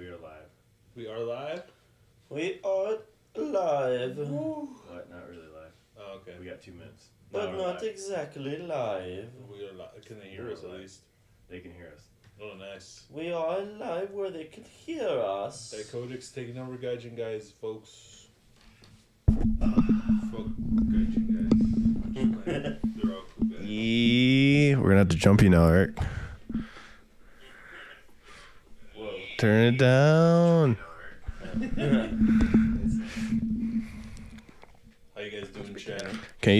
We are live. We are live? We are live. What? Not really live. Oh, okay. We got 2 minutes. But Now we're not live. exactly live. We are live. Can they hear us at least? They can hear us. Oh, nice. We are live where they can hear us. Dicodec's taking over Gaijin guys, folks. Fuck Gaijin guys. They're all cool guys. Yeah, we're gonna have to jump you now, Eric. Whoa. Turn it down. How you guys doing, chat? Can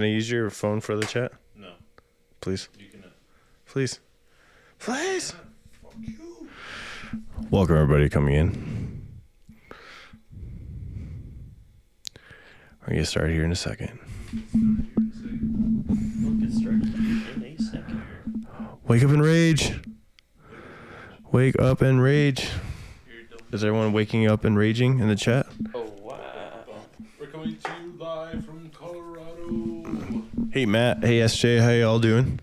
I use your phone for the chat? No, Please. you cannot. Please. Please. Fuck you. Welcome everybody coming in. We're gonna get started here in a second. We'll get started in a second. Wake up and rage. Wake up and rage. Is everyone waking up and raging in the chat? Oh, wow. We're coming to you live from Colorado. Hey Matt, hey SJ, how y'all doing?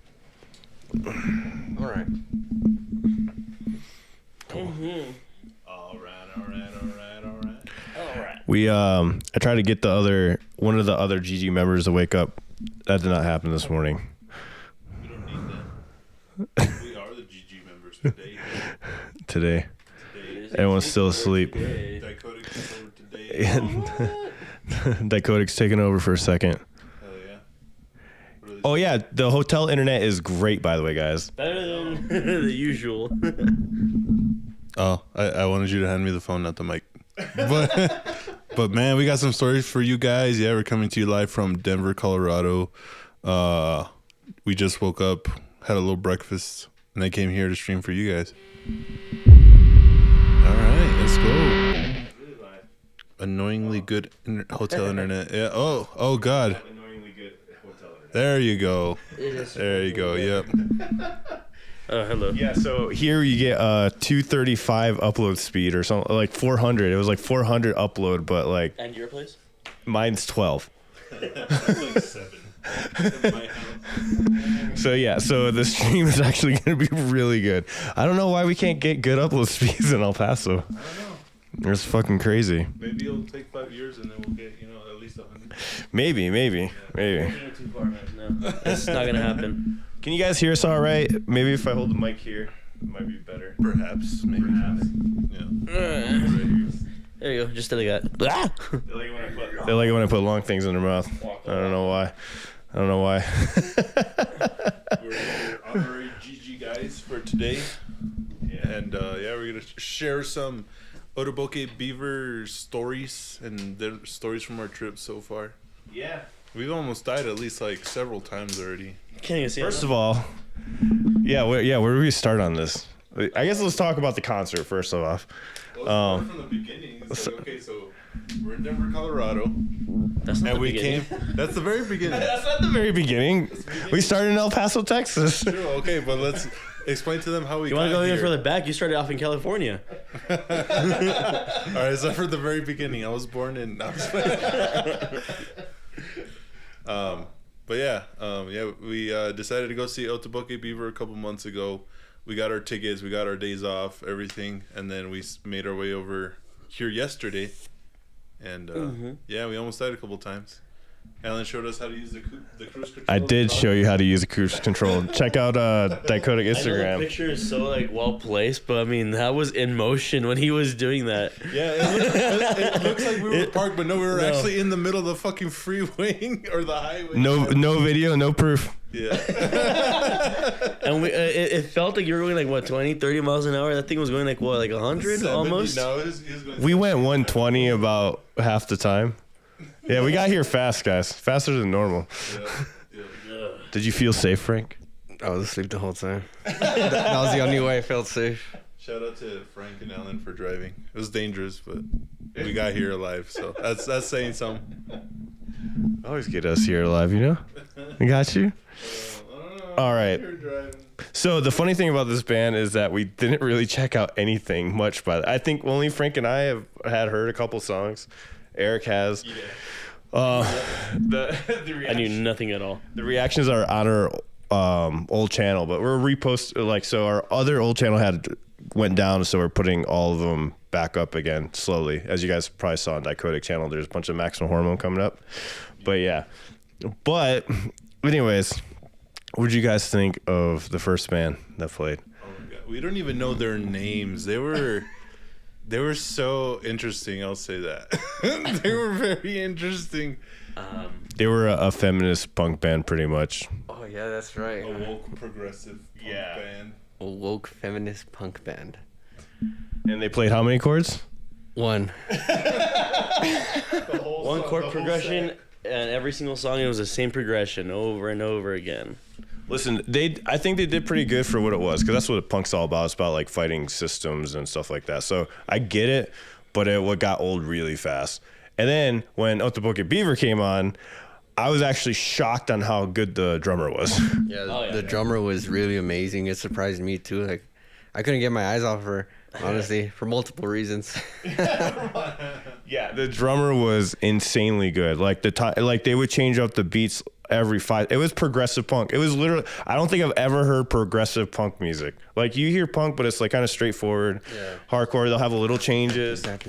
Alright. Mm-hmm. Alright. We I tried to get one of the other GG members to wake up. That did not happen this morning. We don't need that. We are the GG members today. Today. Everyone's still asleep. Dicodec is over today. Dicodec's taking over for a second. Hell yeah. Really Oh yeah, the hotel internet is great, by the way, guys. Better than the usual. Oh, I wanted you to hand me the phone, not the mic. But man, we got some stories for you guys. Yeah, we're coming to you live from Denver, Colorado. We just woke up, had a little breakfast, and I came here to stream for you guys. All right, let's go. Annoyingly good hotel internet. Yeah. Oh God. Annoyingly good hotel internet. There you go. It is There you go. Yep. Oh, hello. Yeah, so here you get 235 upload speed or something, like 400. It was like 400 upload, but like And your place? mine's 12. like 7. In my house. So yeah, so the stream is actually going to be really good. I don't know why we can't get good upload speeds in El Paso. I don't know. It's fucking crazy. Maybe it'll take 5 years and then we'll get, at least 100. Maybe. You're too far, man. No, that's not gonna happen. Can you guys hear us all right? Maybe if I hold the mic here, it might be better. Perhaps. Maybe. Perhaps. Yeah. There you go. Just like that. Ah! They like it when I put long things in their mouth. I don't know why. We're honorary GG guys for today. Yeah. And we're gonna share some OTOBOKE Beaver stories and their stories from our trip so far. Yeah. We've almost died at least like several times already. Can't even see First of all, where do we start on this? I guess let's talk about the concert first off. Let's start from the beginning. It's like, okay, so we're in Denver, Colorado, That's not and the we beginning. came. That's the very beginning. That's not the very beginning. We started in El Paso, Texas. True. Okay, but let's explain to them how we. You want to got go even here. further back? You started off in California. All right, so for the very beginning, I was born in. We decided to go see OTOBOKE Beaver a couple months ago. We got our tickets, we got our days off, everything, and then we made our way over here yesterday. And we almost died a couple times. Alan showed us how to use the cruise control. I did show you how to use a cruise control. Check out Dicodec I know the Instagram. picture is so well placed, but I mean that was in motion when he was doing that. Yeah, it looks like we were parked, but no, we were actually in the middle of the fucking freeway or the highway. No video, no proof. Yeah. And it felt like you were going like 20, 30 miles an hour. That thing was going like 100 almost. No, it was going We went 120 about half the time. Yeah, we got here fast, guys. Faster than normal. Yeah. Did you feel safe, Frank? I was asleep the whole time. that was the only way I felt safe. Shout out to Frank and Alan for driving. It was dangerous, but we got here alive, so that's saying something. Always get us here alive, you know? I got you. All right. You're driving. So the funny thing about this band is that we didn't really check out anything much by I think only Frank and I have had heard a couple songs. Eric has. Yeah. The I knew nothing at all. The reactions are on our old channel, but we're repost so our other old channel had went down, so we're putting all of them back up again slowly. As you guys probably saw on Dicodec channel, there's a bunch of Maximum Hormone coming up. But yeah. But anyways, what did you guys think of the first band that played? We don't even know their names. They were so interesting. I'll say that. They were very interesting. They were a feminist punk band, pretty much. Oh yeah, that's right. A woke progressive punk band. A woke feminist punk band. And they played how many chords? One. One chord progression, and every single song it was the same progression over and over again. Listen, I think they did pretty good for what it was, because that's what punk's all about. It's about like fighting systems and stuff like that. So I get it, but what got old really fast. And then when OTOBOKE Beaver came on, I was actually shocked on how good the drummer was. Yeah, the drummer was really amazing. It surprised me too. Like, I couldn't get my eyes off her, honestly, for multiple reasons. Yeah, the drummer was insanely good. Like they would change up the beats every 5. It was progressive punk. It was literally. I don't think I've ever heard progressive punk music. Like you hear punk, but it's like kind of straightforward, hardcore. They'll have a little changes. It's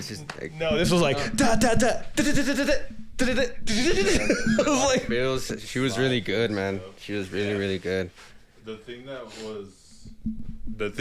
just like, No, this was like da da da da da da da da. she was really good, man. She was really, really good. The thing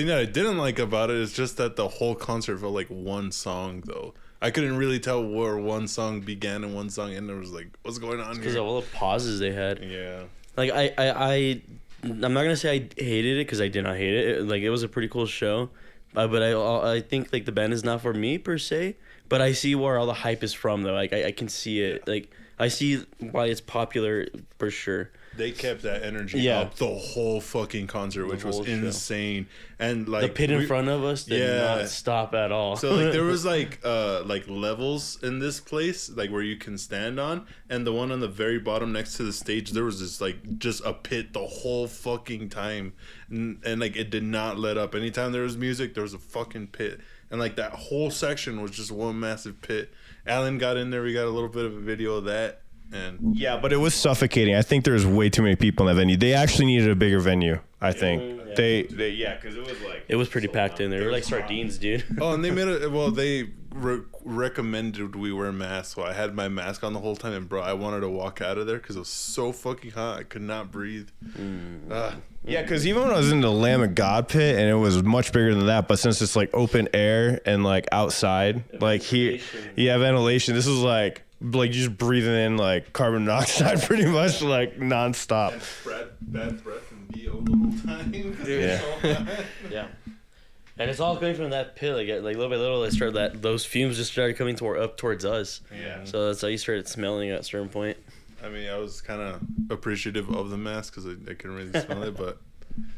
that I didn't like about it is just that the whole concert felt like one song, though. I couldn't really tell where one song began and one song ended. It was like, what's going on Because here? of all the pauses they had. Yeah. Like I'm not gonna say I hated it, because I did not hate it. Like it was a pretty cool show, but I think like the band is not for me per se. But I see where all the hype is from, though. Like I can see it. Like I see why it's popular for sure. They kept that energy up the whole fucking concert, which was insane. And like the pit in front of us did not stop at all. So like there was like levels in this place, like where you can stand on, and the one on the very bottom next to the stage, there was this like just a pit the whole fucking time, and like it did not let up. Anytime there was music, there was a fucking pit, and like that whole section was just one massive pit. Alan got in there. We got a little bit of a video of that. And yeah, but it was suffocating. I think there was way too many people in that venue. They actually needed a bigger venue, I think. They because it was like... It was pretty packed in there. They were like sardines, dude. Oh, and they made it... Well, they recommended we wear masks. So I had my mask on the whole time, and bro, I wanted to walk out of there because it was so fucking hot. I could not breathe. Yeah, because even when I was in the Lamb of God pit, and it was much bigger than that, but since it's like open air and like outside, like here... Yeah, ventilation. This was like just breathing in like carbon monoxide pretty much like nonstop. Bad breath and DO the whole time. Yeah. And it's all coming from that pit. Like little by little, those fumes just started coming up towards us. Yeah. So that's how you started smelling at a certain point. I mean, I was kind of appreciative of the mask because I couldn't really smell it, but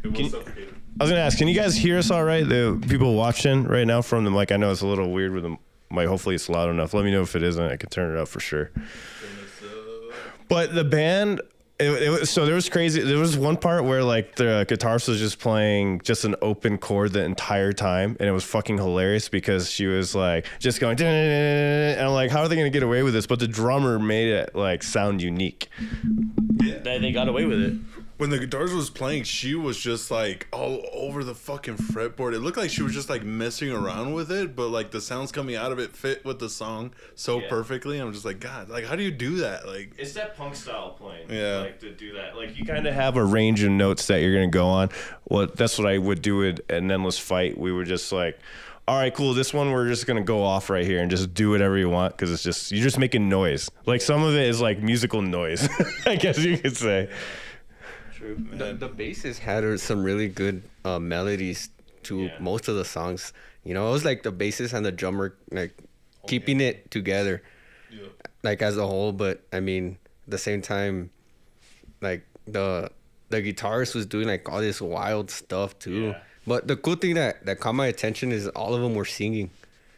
it was suffocating. I was gonna ask, can you guys hear us all right? The people watching right now from the mic. I know it's a little weird with the mic. Hopefully it's loud enough. Let me know if it isn't. I can turn it up for sure. But the band, so there was crazy. There was one part where like the guitarist was just playing just an open chord the entire time, and it was fucking hilarious because she was like just going, and I'm like, how are they gonna get away with this? But the drummer made it like sound unique. They got away with it. When the guitars was playing, she was just like all over the fucking fretboard. It looked like she was just like messing around with it, but like the sounds coming out of it fit with the song so perfectly. I'm just like, God, like how do you do that? Like it's that punk style playing. Yeah. Like to do that. Like you kind of have a range of notes that you're gonna go on. Well, that's what I would do with an Endless Fight. We were just like, all right, cool. This one we're just gonna go off right here and just do whatever you want because it's just you're just making noise. Like some of it is like musical noise, I guess you could say. The bassist had some really good melodies to most of the songs. You know, it was like the bassist and the drummer like keeping it together, like as a whole. But I mean, at the same time, like the guitarist was doing like all this wild stuff too. Yeah. But the cool thing that caught my attention is all of them were singing,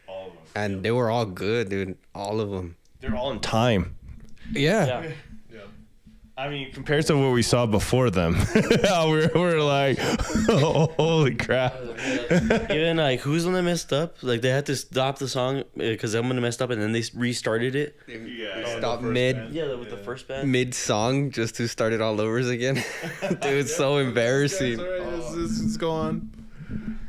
all of them, and they were all good, dude. All of them. They're all in time. Yeah. I mean, compared to what we saw before them, we're like, oh, holy crap. Even like who's the one that messed up? Like they had to stop the song because someone messed up, and then they restarted it. They stopped mid. With the first band. Mid song just to start it all over again. Dude, it's so embarrassing. Let's go on.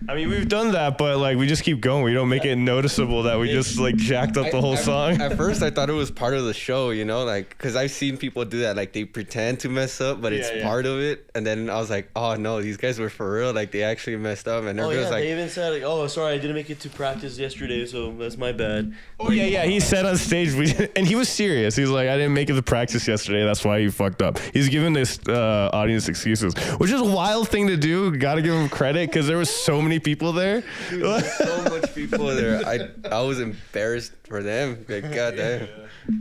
I mean, we've done that, but like we just keep going. We don't make it noticeable that we just like jacked up the whole song. At first, I thought it was part of the show, you know, like because I've seen people do that, like they pretend to mess up, but it's part of it. And then I was like, oh no, these guys were for real, like they actually messed up. And everybody was like, they even said like, oh, sorry, I didn't make it to practice yesterday, so that's my bad. Oh yeah. He said on stage, and he was serious. He was like, I didn't make it to practice yesterday. That's why he fucked up. He's giving this audience excuses, which is a wild thing to do. Got to give him credit because there was so many people there. dude, there's so much people there. I was embarrassed for them. Like, goddamn.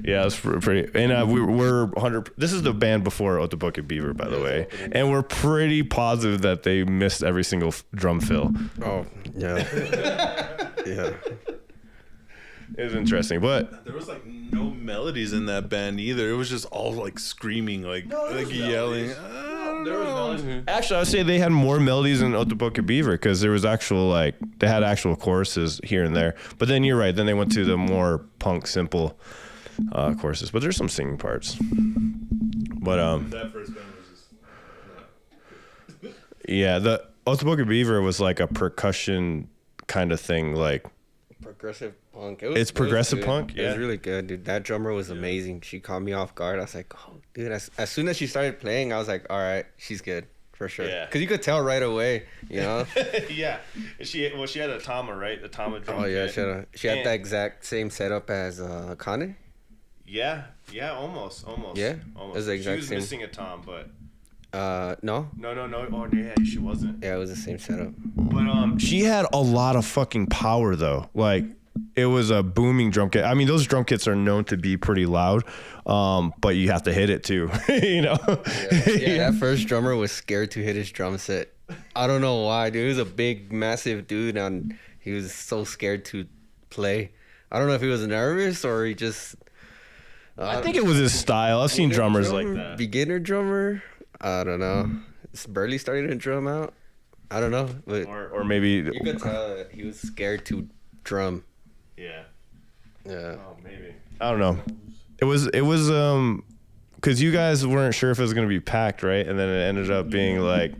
Yeah, it's pretty. And we're 100. This is the band before OTOBOKE Beaver, by the way, and we're pretty positive that they missed every single drum fill. Oh yeah, yeah. It was interesting, but There was like no melodies in that band either. It was just all like screaming, like yelling. There was melodies. actually, I would say they had more melodies than OTOBOKE Beaver because there was they had actual choruses here and there. But then you're right. Then they went to the more punk, simple choruses. But there's some singing parts. But That first band was just. yeah, the OTOBOKE Beaver was like a percussion kind of thing, like. Progressive punk. It's progressive good. punk? It was Yeah. really good, dude. That drummer was amazing. She caught me off guard. I was like, oh, dude. As soon as she started playing, I was like, all right, she's good for sure. Yeah. Because you could tell right away, you know. Yeah, she had a Tama, right? The Tama drum. Oh yeah, kit. she had that exact same setup as Kane. Yeah, almost. Yeah? almost. It was the exact she was same. missing a tom, but No. no. Oh yeah, she wasn't. Yeah, it was the same setup. But She had a lot of fucking power though. Like it was a booming drum kit. I mean, those drum kits are known to be pretty loud, but you have to hit it too. You know. Yeah, that first drummer was scared to hit his drum set. I don't know why, dude. He was a big, massive dude, and he was so scared to play. I don't know if he was nervous or he just. I think it was his style. I've seen drummers like that. Beginner drummer. I don't know. It's barely starting to drum out. I don't know, but Or maybe you could tell that he was scared to drum. yeah. Yeah. Oh, maybe. I don't know. It was because you guys weren't sure if it was gonna be packed, right? And then it ended up being like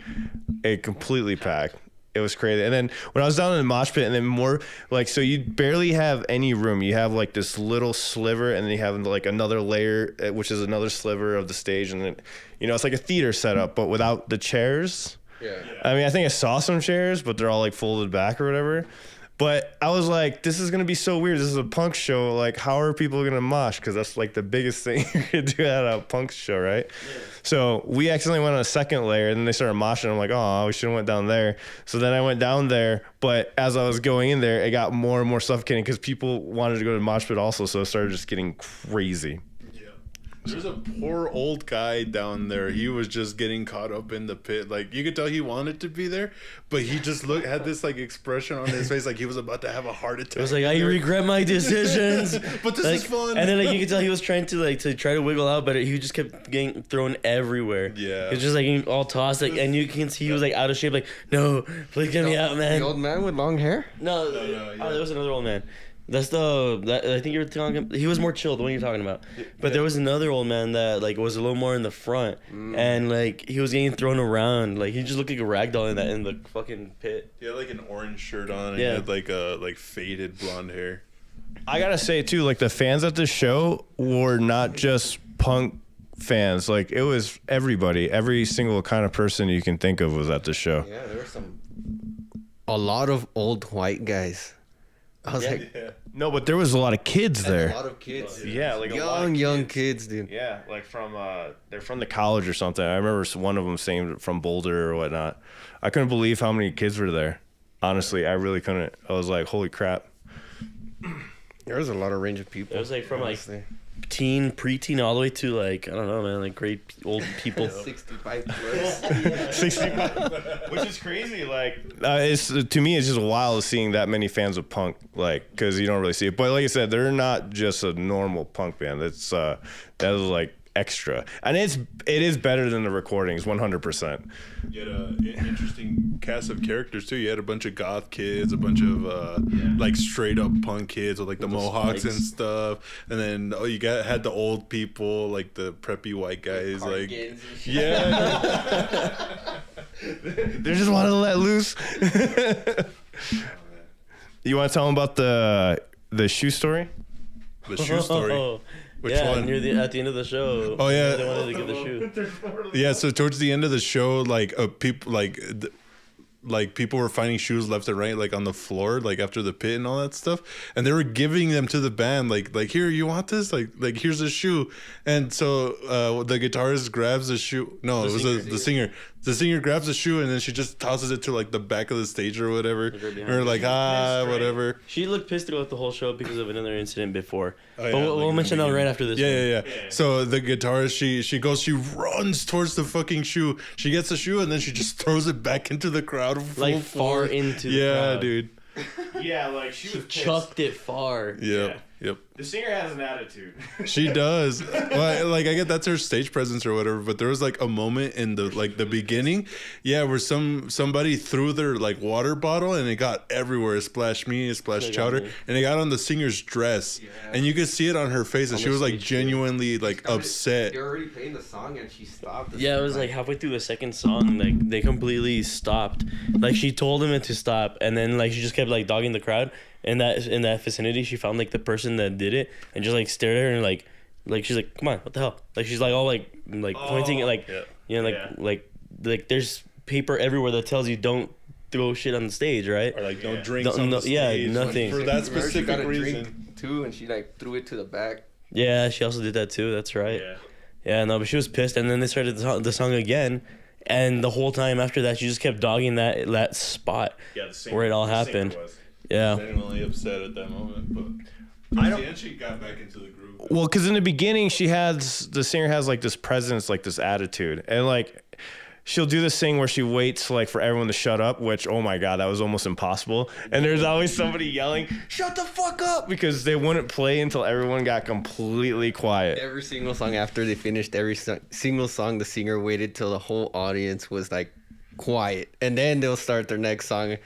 a completely packed. It was crazy. And then when I was down in the mosh pit, and then more like, so you barely have any room. You have like this little sliver, and then you have like another layer, which is another sliver of the stage, and then it's like a theater setup, but without the chairs. Yeah. I mean, I think I saw some chairs, but they're all like folded back or whatever. But I was like, this is going to be so weird. This is a punk show. Like, how are people going to mosh? Because that's like the biggest thing you could do at a punk show, right? Yeah. So we accidentally went on a second layer, and then they started moshing. I'm like, oh, we should have went down there. So then I went down there. But as I was going in there, it got more and more suffocating because people wanted to go to the mosh pit also. So it started just getting crazy. There's a poor old guy down there. He was just getting caught up in the pit. Like you could tell he wanted to be there, but he just had this like expression on his face, like he was about to have a heart attack. It was like, I regret my decisions. But this is fun. And then like you could tell he was trying to try to wiggle out, but he just kept getting thrown everywhere. Yeah. He was just like getting all tossed, like, and you can see he was like out of shape. Like, no, please get me out, man. The old man with long hair? No, yeah. there was another old man. That's I think you were talking. He was more chill, the one you're talking about. But there was another old man that like was a little more in the front, and like he was getting thrown around. Like he just looked like a ragdoll in the fucking pit. He had like an orange shirt on, and Yeah. he had like a faded blonde hair. I gotta say too, like the fans at the show were not just punk fans. Like it was everybody, every single kind of person you can think of was at the show. Yeah, there were a lot of old white guys. I was like, No, but there was a lot of kids a there. lot of kids. Yeah, like a lot of Young kids, dude. Yeah, like from they're from the college or something. I remember one of them saying from Boulder or whatnot. I couldn't believe how many kids were there. Honestly, I really couldn't. I was like, holy crap. There was a lot of range of people. It was like from honestly. like teen, preteen, all the way to like I don't know, man, like great old people. 65 plus. 65, which is crazy. Like, it's to me, it's just wild seeing that many fans of punk, like, because you don't really see it. But like I said, they're not just a normal punk band. It's that was like extra, and it is better than the recordings, 100%. You had an interesting cast of characters too. You had a bunch of goth kids, a bunch of like straight up punk kids with like the mohawks and stuff, and then you had the old people, like the preppy white guys, like yeah. They just wanted to let loose. You want to tell them about the shoe story? The shoe story. Which yeah, one? At the end of the show. Oh, yeah. They wanted to give the shoe. Yeah, so towards the end of the show, like people people were finding shoes left and right, like on the floor, like after the pit and all that stuff, and they were giving them to the band, like here, you want this? Like here's a shoe. And so the guitarist grabs the shoe. No, it was the singer. The singer grabs the shoe and then she just tosses it to like the back of the stage or whatever. And we're like, whatever. She looked pissed throughout the whole show because of another incident before. Oh, yeah, but we'll mention that right after this. Yeah. So the guitarist, she runs towards the fucking shoe. She gets the shoe and then she just throws it back into the crowd. Like far into the crowd. Yeah, dude. Yeah, like she was chucked it far. Yep. The singer has an attitude. She does. Well, like I get that's her stage presence or whatever, but there was like a moment in the beginning, where somebody threw their like water bottle and it got everywhere. It splashed me, it splashed Chowder, and it got on the singer's dress, and you could see it on her face, and she was like genuinely like upset. You're already playing the song and she stopped. Yeah, it was like halfway through the second song, like they completely stopped. Like she told him to stop, and then like she just kept like dogging the crowd. In that vicinity, she found like the person that did it and just like stared at her and like she's like, come on, what the hell? Like she's like all like pointing at like like there's paper everywhere that tells you don't throw shit on the stage, right? Or like don't drink on the stage. Yeah, nothing. For that specific reason. Drink too, and she like threw it to the back. Yeah, she also did that too. That's right. Yeah, no, but she was pissed, and then they started the song again, and the whole time after that, she just kept dogging that spot where it all happened. Yeah. Genuinely upset at that moment, but and she got back into the groove. Well, because in the beginning, the singer has like this presence, like this attitude, and like she'll do this thing where she waits like for everyone to shut up, which, oh my God, that was almost impossible. And there's always somebody yelling, shut the fuck up, because they wouldn't play until everyone got completely quiet. Every single song after they finished every single song, the singer waited till the whole audience was like quiet, and then they'll start their next song.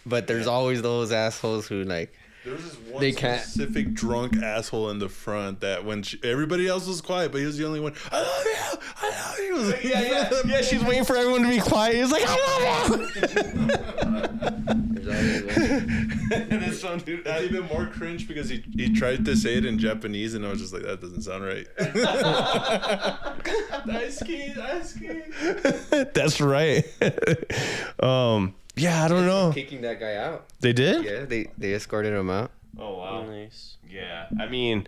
But there's always those assholes who like there was this one specific drunk asshole in the front that when everybody else was quiet, but he was the only one. I love you. Like, yeah. She's waiting for everyone to be quiet. He's like, I love you. And then some dude, that's even more cringe because he tried to say it in Japanese, and I was just like, that doesn't sound right. That's right. Yeah, I don't know. Kicking that guy out. They did? Yeah, they escorted him out. Oh, wow. Nice. Yeah. I mean,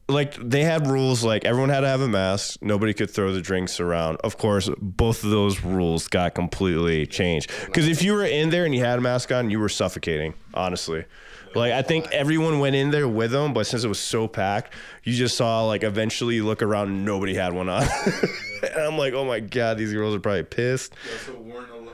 like, they had rules, like, everyone had to have a mask. Nobody could throw the drinks around. Of course, both of those rules got completely changed. Because if you were in there and you had a mask on, you were suffocating, honestly. Like, I think everyone went in there with them, but since it was so packed, you just saw, like, eventually you look around and nobody had one on. And I'm like, oh, my God, these girls are probably pissed.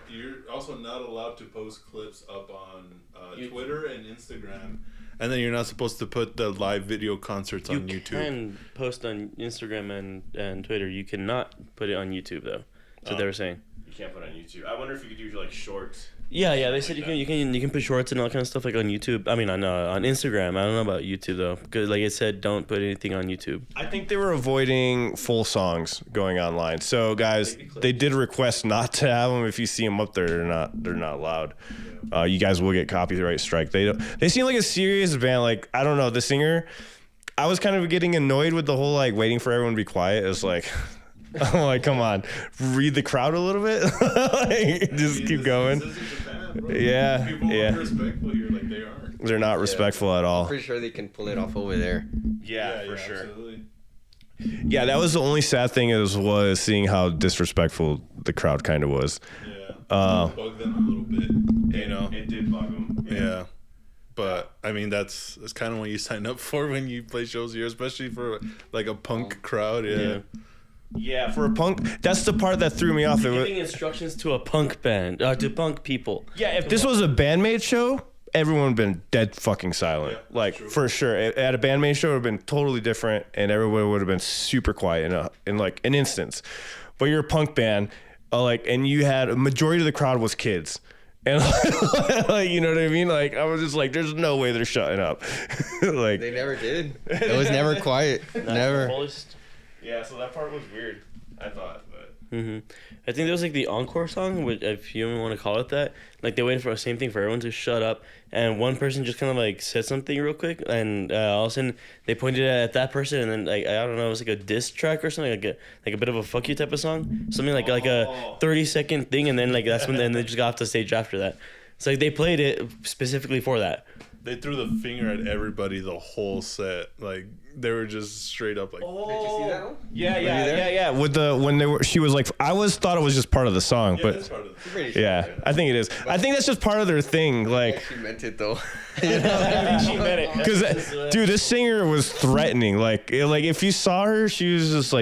You're also not allowed to post clips up on Twitter and Instagram. And then you're not supposed to put the live video concerts on YouTube. You can post on Instagram and Twitter. You cannot put it on YouTube, though. That's what they were saying. You can't put it on YouTube. I wonder if you could do, like, shorts. Yeah. They said you can put shorts and all kind of stuff like on YouTube. I mean on Instagram. I don't know about YouTube though, because like it said, don't put anything on YouTube. I think they were avoiding full songs going online. So guys, they did request not to have them. If you see them up there, they're not allowed. You guys will get copyright strike. They seem like a serious band. Like I don't know, the singer. I was kind of getting annoyed with the whole like waiting for everyone to be quiet. It was like. I'm like, come on, read the crowd a little bit. Like, just keep going. Yeah. People aren't respectful here, like they are. They're not respectful at all. I'm pretty sure they can pull it off over there. Yeah, for sure. Absolutely. Yeah, that was the only sad thing was seeing how disrespectful the crowd kind of was. Yeah. Bugged them a little bit. You know. It did bug them. Yeah. But I mean, that's kind of what you sign up for when you play shows here, especially for like a punk crowd. Yeah, for a punk, that's the part that threw me off. Giving instructions to a punk band, to punk people. Yeah, if this was a bandmate show, everyone would have been dead fucking silent. Yeah, like, for sure. At a bandmate show, it would have been totally different, and everyone would have been super quiet in like an instance. But you're a punk band, and you had a majority of the crowd was kids. And like, you know what I mean? Like, I was just like, there's no way they're shutting up. Like, they never did. It was never quiet. Never. Yeah, so that part was weird, I thought. But I think there was like the encore song, which, if you even want to call it that. Like they waited for the same thing for everyone to shut up, and one person just kind of like said something real quick, and all of a sudden they pointed at that person, and then like I don't know, it was like a diss track or something, like a bit of a fuck you type of song, something like a 30-second thing, and then like that's when then they just got off the stage after that. It's like they played it specifically for that. They threw the finger at everybody the whole set. Like they were just straight up like. Did you see that one? Yeah. With when they were, she was like, I thought it was just part of the song, Yeah, but that's part of the yeah, I think it is. I think that's just part of their thing. Like, She meant it though. She meant it. because dude, this singer was threatening. Like if you saw her, she's just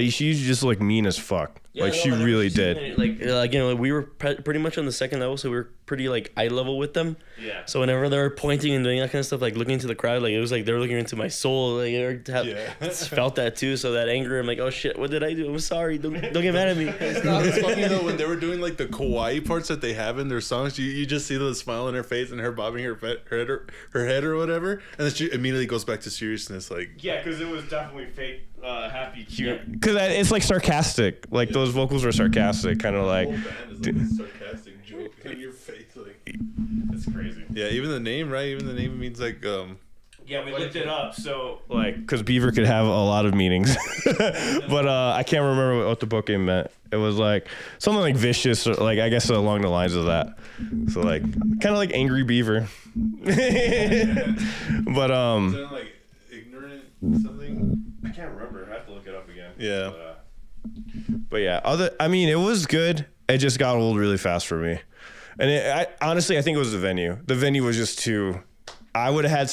like mean as fuck. Yeah, like no, she whenever really she said did. it, like you know, we were pretty much on the second level, so we were pretty like eye level with them. Yeah. So whenever they were pointing and doing that kind of stuff, like looking into the crowd, like it was like they were looking into my soul. Like I felt that too. So that anger, I'm like, oh shit, what did I do? I'm sorry. Don't get mad at me. It's funny though when they were doing like the kawaii parts that they have in their songs. You just see the smile on her face and her bobbing her head or whatever, and then she immediately goes back to seriousness. Like Yeah, because it was definitely fake, happy, cute. Because it's like sarcastic. Like those vocals are sarcastic, kind of like. the whole band is like a sarcastic joke in your face. Like That's crazy. yeah, even the name, right? Even the name means like Yeah, we looked it up. So Like, because beaver could have a lot of meanings, but I can't remember what OTOBOKE meant. It was like something like vicious, or like I guess along the lines of that. So like kind of like angry beaver. But sound like ignorant something. I can't remember. I have to look it up again. Yeah. But yeah, it was good. It just got old really fast for me. And honestly, I think it was the venue. The venue was just too. I would have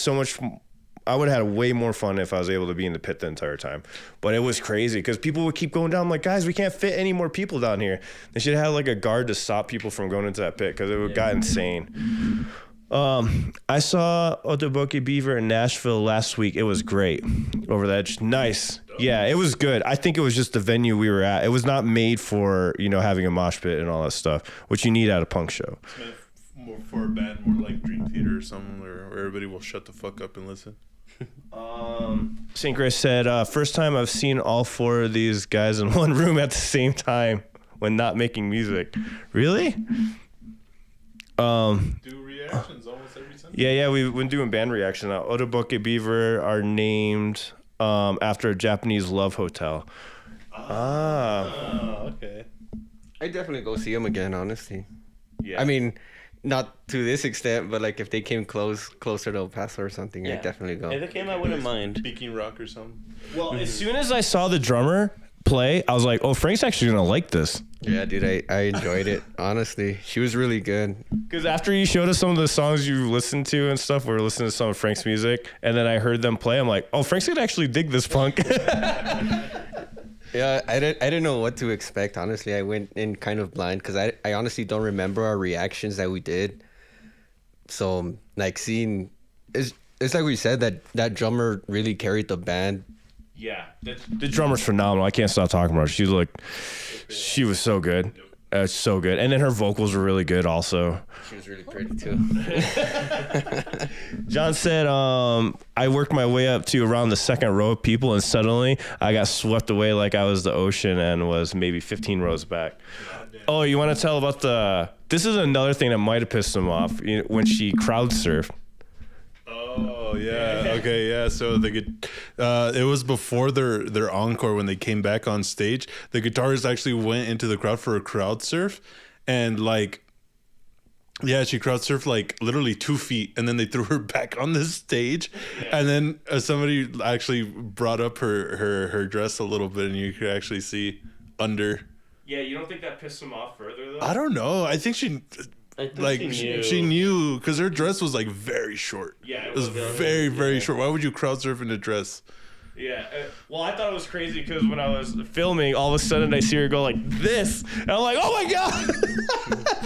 had way more fun if I was able to be in the pit the entire time. But it was crazy because people would keep going down. I'm like, guys, we can't fit any more people down here. They should have like a guard to stop people from going into that pit because it got insane. I saw OTOBOKE Beaver in Nashville last week. It was great over that. Nice. Yeah, it was good. I think it was just the venue we were at. It was not made for, having a mosh pit and all that stuff, which you need at a punk show. It's meant more for a band, more like Dream Theater or something, where everybody will shut the fuck up and listen. St. Grace said, first time I've seen all four of these guys in one room at the same time when not making music. Really? Do reactions almost every time. Yeah, we've been doing band reaction now. OTOBOKE Beaver are named after a Japanese love hotel. Oh, okay. I definitely go see them again, honestly. Yeah. I mean, not to this extent, but like if they came closer to El Paso or something, I'd definitely go. If it came, I wouldn't mind. Speaking rock or something. Well, as soon as I saw the drummer play, I was like, oh, Frank's actually going to like this. Yeah, dude, I enjoyed it. Honestly, she was really good. Because after you showed us some of the songs you listened to and stuff, we were listening to some of Frank's music, and then I heard them play. I'm like, oh, Frank's going to actually dig this punk. Yeah, I didn't know what to expect. Honestly, I went in kind of blind because I honestly don't remember our reactions that we did. So like seeing, it's like we said that drummer really carried the band. Yeah. The drummer's phenomenal. I can't stop talking about her. She was so good. So good. And then her vocals were really good also. She was really pretty too. John said, I worked my way up to around the second row of people, and suddenly I got swept away like I was the ocean and was maybe 15 rows back. Oh, you want to tell about this is another thing that might have pissed him off when she crowd surfed. Oh yeah, okay, yeah. So it was before their encore when they came back on stage. The guitarist actually went into the crowd for a crowd surf, and she crowd surfed like literally 2 feet, and then they threw her back on the stage, and then somebody actually brought up her dress a little bit, and you could actually see under. Yeah, you don't think that pissed him off further though? I don't know. I think she. She knew because her dress was like very short. Yeah, it was very, very short. Why would you crowd surf in a dress? Yeah. Well, I thought it was crazy because when I was filming, all of a sudden I see her go like this, and I'm like, oh my god!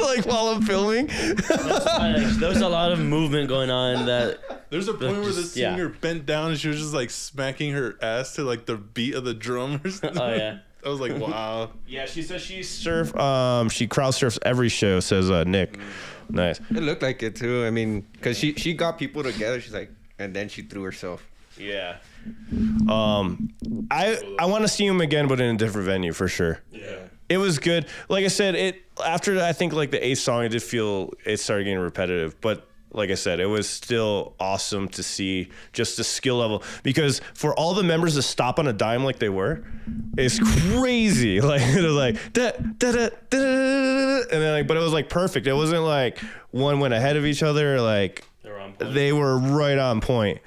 Like while I'm filming. There was a lot of movement going on. There's a point where the singer bent down and she was just like smacking her ass to like the beat of the drum or something. Oh yeah. I was like, wow. Yeah, she says she she crowd surfs every show, says Nick. Nice. It looked like it too. I mean, because she got people together. She's like, and then she threw herself. Yeah. I want to see him again, but in a different venue for sure. Yeah. It was good. Like I said, after I think like the 8th song, it started getting repetitive. But like I said, it was still awesome to see just the skill level, because for all the members to stop on a dime like they were, it's crazy. Like it was like da da da da, and then like, but it was like perfect. It wasn't like one went ahead of each other. Like they were right on point.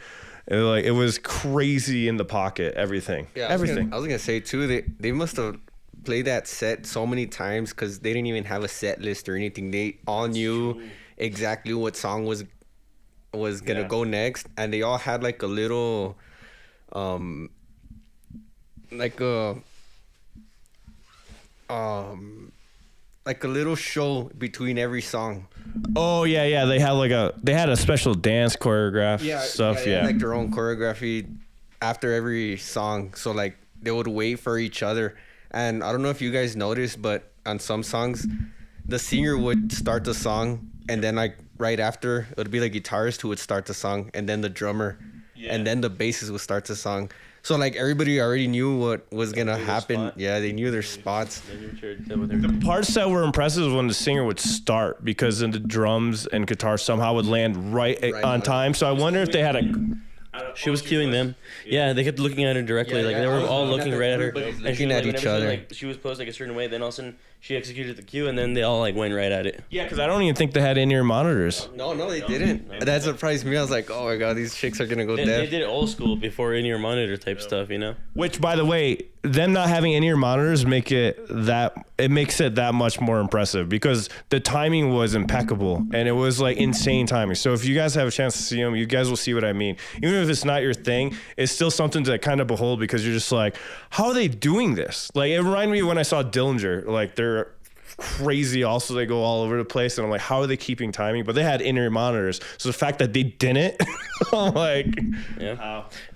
It was crazy in the pocket. Everything. Yeah, everything. I was gonna say too. They must have played that set so many times because they didn't even have a set list or anything. They all knew exactly what song was gonna go next, and they all had like a little like a little show between every song. Oh yeah. They had a special dance choreograph stuff. Yeah, like their own choreography after every song. So like they would wait for each other. And I don't know if you guys noticed, but on some songs, the singer would start the song, and then like right after, it would be the guitarist who would start the song, and then the drummer, and then the bassist would start the song. So like everybody already knew what was gonna happen. Yeah, they knew their spots. The parts that were impressive was when the singer would start, because then the drums and guitar somehow would land right on time. So I wonder if they had She was cueing them. Yeah, they kept looking at her directly. Like they were all looking right at her, looking at each other. Like she was posed like a certain way. Then all of a sudden she executed the cue, and then they all like went right at it. Yeah, because I don't even think they had in-ear monitors. No, they didn't. That surprised me. I was like, oh my god, these chicks are gonna go deaf. They did it old school before in-ear monitor type stuff, you know. Which, by the way, them not having in-ear monitors makes it that much more impressive, because the timing was impeccable, and it was like insane timing. So if you guys have a chance to see them, you guys will see what I mean. Even if it's not your thing, it's still something to kind of behold, because you're just like, how are they doing this? Like it reminded me when I saw Dillinger. Like they're crazy. Also, they go all over the place, and I'm like, how are they keeping timing? But they had in-ear monitors, so the fact that they didn't, I'm like,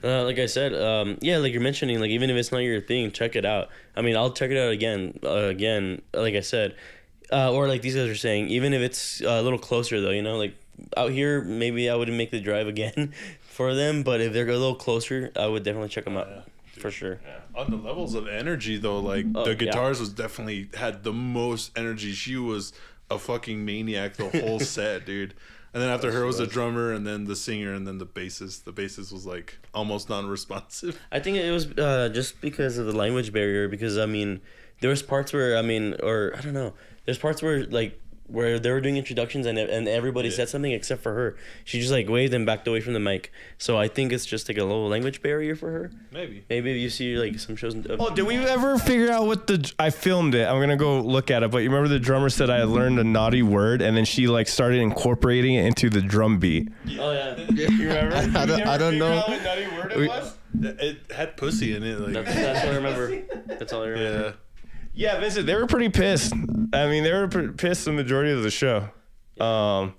like I said, like you're mentioning, like even if it's not your thing, check it out. I mean, I'll check it out again, like I said, or like these guys are saying, even if it's a little closer though, you know, like out here, maybe I wouldn't make the drive again for them, but if they're a little closer, I would definitely check them out. For sure. Yeah. On the levels of energy though, like the guitars was definitely had the most energy. She was a fucking maniac the whole set, dude. And then after her was the drummer, and then the singer, and then the bassist. The bassist was like almost non-responsive. I think it was just because of the language barrier, because I mean there was parts where I don't know. There's parts where like where they were doing introductions and everybody said something except for her. She just like waved and backed away from the mic. So I think it's just like a low language barrier for her. Maybe if you see like some shows. Did we ever figure out what I filmed it? I'm gonna go look at it. But you remember the drummer said I learned a naughty word, and then she like started incorporating it into the drum beat. Oh yeah. You remember? I don't know. What naughty word it was? It had pussy in it. Like that's what I remember. That's all I remember. Yeah. Yeah, Vincent, they were pretty pissed. I mean, they were pissed the majority of the show. I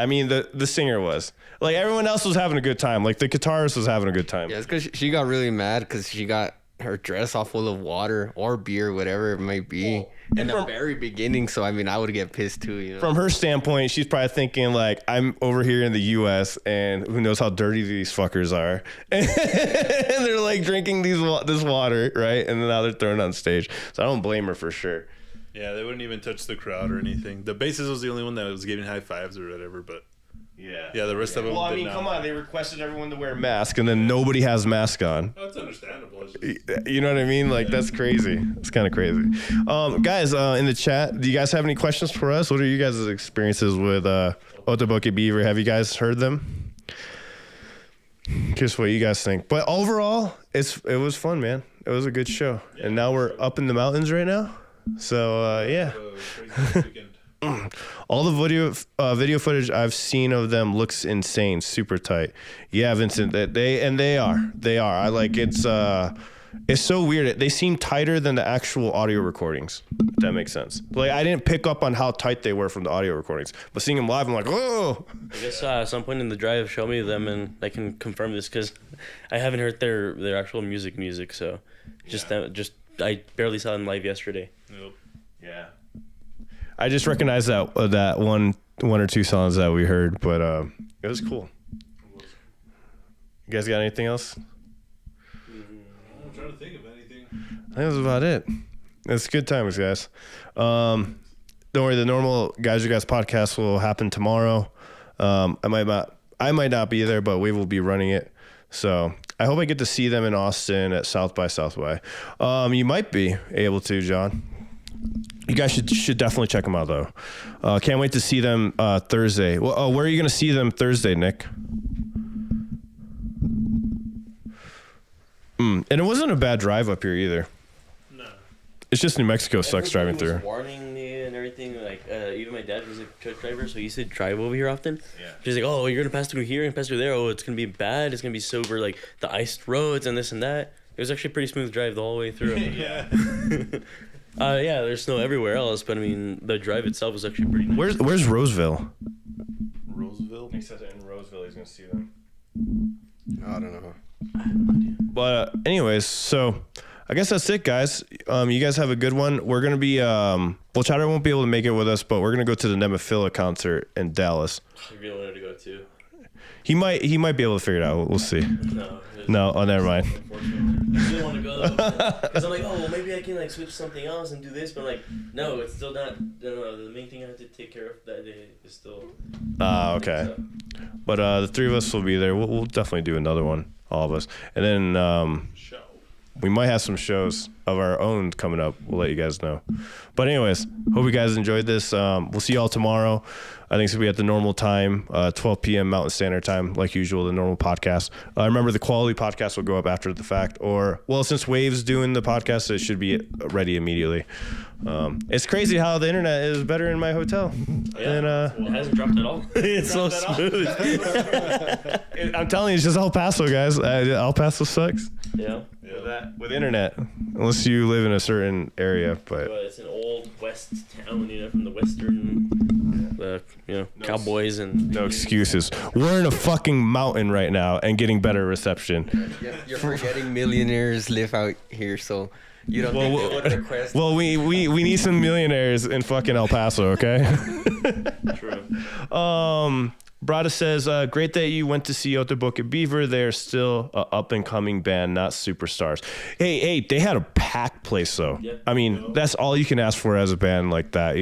mean, the singer was. Like, everyone else was having a good time. Like, the guitarist was having a good time. Yeah, it's because she got really mad because she got her dress all full of water or beer, whatever it might be, in the very beginning. So, I mean, I would get pissed too, you know? From her standpoint, she's probably thinking, like, I'm over here in the U.S., and who knows how dirty these fuckers are. And they're, like, drinking this water, right? And then now they're thrown on stage. So I don't blame her for sure. Yeah, they wouldn't even touch the crowd or anything. The bassist was the only one that was giving high fives or whatever, but... Yeah, the rest of them. Well, I mean, come on. They requested everyone to wear a mask, and then nobody has mask on. That's understandable. You know what I mean? Like, that's crazy. It's kind of crazy. Guys, in the chat, do you guys have any questions for us? What are you guys' experiences with OTOBOKE Beaver? Have you guys heard them? Curious what you guys think. But overall, it was fun, man. It was a good show. Yeah, and now we're up in the mountains right now. So, yeah. All the video footage I've seen of them looks insane, super tight. Yeah, Vincent, they are. I like it's so weird. They seem tighter than the actual audio recordings. If that makes sense. Like I didn't pick up on how tight they were from the audio recordings, but seeing them live, I'm like, oh. I guess at some point in the drive, show me them and I can confirm this because I haven't heard their actual music. So I barely saw them live yesterday. Nope. Yeah. I just recognized that one or two songs that we heard, but it was cool. You guys got anything else? I'm trying to think of anything. I think that was about it. It's good times, guys. Don't worry, the normal Guys Who Guys podcast will happen tomorrow. I might not be there, but we will be running it. So I hope I get to see them in Austin at South by Southwest. You might be able to, John. You guys should definitely check them out, though. Can't wait to see them Thursday. Well, where are you going to see them Thursday, Nick? And it wasn't a bad drive up here either. No. It's just New Mexico sucks driving through. Was warning me and everything. Like even my dad was a truck driver, so he used to drive over here often. Yeah. He's like, "Oh, you're gonna pass through here and pass through there. Oh, it's gonna be bad. It's gonna be sober, like the iced roads and this and that." It was actually a pretty smooth drive the whole way through. Yeah. Yeah, there's snow everywhere else, but I mean, the drive itself was actually pretty nice. Where's Roseville? Roseville. Nick said in Roseville he's gonna see them. I don't know. But anyways, so I guess that's it, guys. You guys have a good one. We're gonna be well, Chowder won't be able to make it with us, but we're gonna go to the Nemophila concert in Dallas. I really wanted to go too. He might be able to figure it out. We'll see. No, oh, never mind. Unfortunately. I really want to go because I'm like, oh, well, maybe I can like switch something else and do this, but like, no, it's still not. No, the main thing I have to take care of that day is still. Okay. But the three of us will be there. We'll definitely do another one, all of us, and then Show. we might have some shows of our own coming up. We'll let you guys know. But anyways, hope you guys enjoyed this. We'll see y'all tomorrow. I think it's going to be at the normal time, 12 p.m. Mountain Standard Time, like usual, the normal podcast. Remember, the quality podcast will go up after the fact. Or, well, since Wave's doing the podcast, it should be ready immediately. It's crazy how the internet is better in my hotel. Yeah, it hasn't dropped at all. It's so smooth. I'm telling you, it's just El Paso, guys. El Paso sucks. Yeah. With internet, unless you live in a certain area. But It's an old west town, from the western, cowboys and. no excuses. We're in a fucking mountain right now and getting better reception. You're forgetting millionaires live out here, so you don't think they would request. Well, we need some millionaires in fucking El Paso, okay? True. Brada says, great that you went to see OTOBOKE Beaver. They're still a up and coming band, not superstars. Hey, they had a packed place though. Yeah. I mean, that's all you can ask for as a band like that.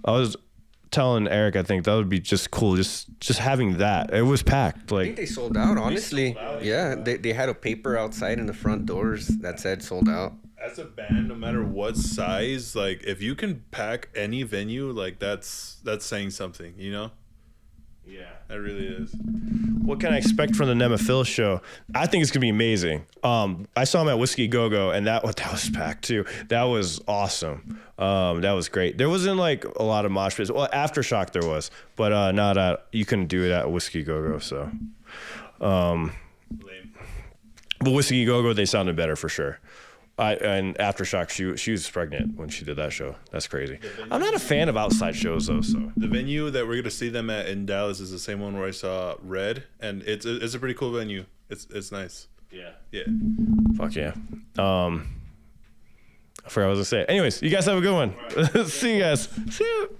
I was telling Eric, I think that would be just cool. Just having that. It was packed. I Like, think they sold out, honestly. Yeah, they had a paper outside in the front doors that said sold out. As a band, no matter what size, like if you can pack any venue, like that's saying something, Yeah. That really is. what can I expect from the Nemophila show? I think it's gonna be amazing. I saw him at Whiskey Go Go, and that was packed too. That was awesome. That was great. There wasn't like a lot of mosh pits. Well, Aftershock there was, but not at. You couldn't do it at Whiskey Go Go. So, Lame. but Whiskey Go Go, they sounded better for sure. And Aftershock, she was pregnant when she did that show. That's crazy. I'm not a fan of outside shows though. So The venue that we're gonna see them at in Dallas is the same one where I saw Red, and it's a pretty cool venue. It's nice. Yeah. Yeah. fuck yeah. I forgot what I was gonna say. Anyways, you guys have a good one. See you guys. See you.